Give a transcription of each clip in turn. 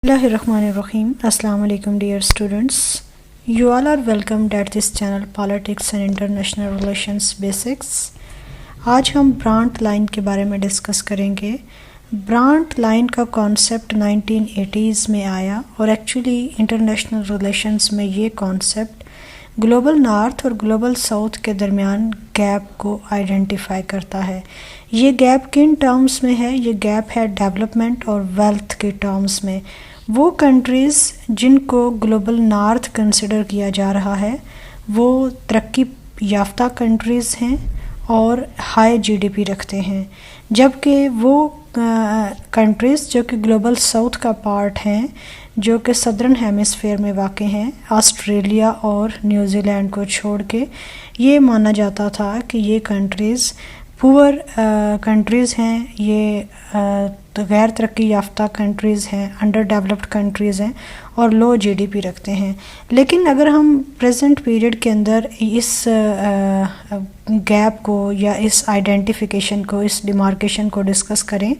Bismillahirrahmanirrahim. Assalamu alaikum dear students. You all are welcomed at this channel Politics and International Relations Basics. आज हम brunt line के बारे में discuss करेंगे. Brunt line का concept 1980s में आया और एक्चुअली इंटरनेशनल रिलेशंस में ये कॉन्सेप्ट ग्लोबल नॉर्थ और ग्लोबल साउथ के दरमियान गैप को आइडेंटिफाई करता है. ये गैप किन टर्म्स में है? ये गैप है डेवलपमेंट और वेल्थ के टर्म्स में. वो कंट्रीज़ जिनको ग्लोबल नॉर्थ कंसिडर किया जा रहा है वो तरक्की याफ्ता कंट्रीज़ हैं और हाई जीडीपी रखते हैं, जबकि वो कंट्रीज़ जो कि ग्लोबल साउथ का पार्ट हैं, जो कि सदर्न हेमिस्फीयर में वाक़ हैं, ऑस्ट्रेलिया और न्यूजीलैंड को छोड़ के, ये माना जाता था कि ये कंट्रीज़ पुअर कंट्रीज़ हैं, ये गैर तरक्की याफ्ता कंट्रीज़ हैं, अंडर डेवलप्ड कंट्रीज़ हैं और लो जीडीपी रखते हैं. लेकिन अगर हम प्रेजेंट पीरियड के अंदर इस गैप को या इस आइडेंटिफिकेशन को, इस डिमार्केशन को डिस्कस करें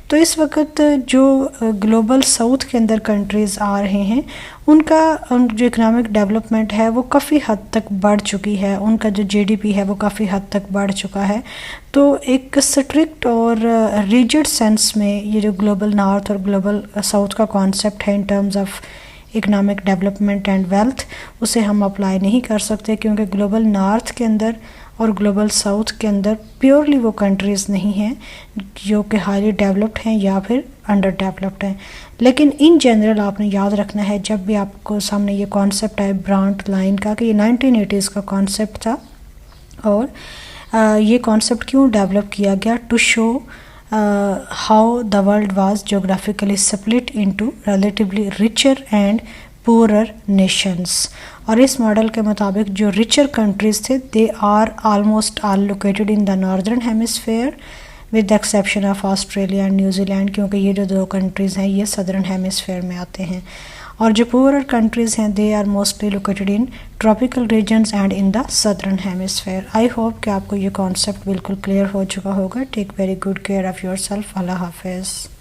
तो इस वक्त जो ग्लोबल साउथ के अंदर कंट्रीज़ आ रहे हैं उनका जो इकनॉमिक डेवलपमेंट है वो काफ़ी हद तक बढ़ चुकी है, उनका जो जीडीपी है वो काफ़ी हद तक बढ़ चुका है. तो एक स्ट्रिक्ट और रिजिड सेंस में ये जो ग्लोबल नॉर्थ और ग्लोबल साउथ का कॉन्सेप्ट है in terms of economic development and wealth, उसे हम अप्लाई नहीं कर सकते, क्योंकि ग्लोबल नॉर्थ के अंदर और ग्लोबल साउथ के अंदर प्योरली वो कंट्रीज़ नहीं हैं जो कि हाईली डेवलप्ड हैं या फिर अंडर डेवलप्ड हैं. लेकिन इन जनरल आपने याद रखना है जब भी आपको सामने ये कॉन्सेप्ट आए ब्रांट लाइन का कि ये 1980s का कॉन्सेप्ट था और ये कॉन्सेप्ट क्यों डेवलप किया गया, to show how the world was geographically split into relatively richer and poorer nations. और इस मॉडल के मुताबिक जो रिचर कंट्रीज़ थे they are almost all located in the northern hemisphere with the exception of Australia and New Zealand, क्योंकि ये जो दो कंट्रीज़ हैं ये सदर्न हेमिस्फीयर में आते हैं. और जो पुअरर कंट्रीज़ हैं they are mostly located in tropical regions and in the southern hemisphere. I hope कि आपको ये कॉन्सेप्ट बिल्कुल क्लियर हो चुका होगा. Take very good care of your self. अल्लाह हाफिज़.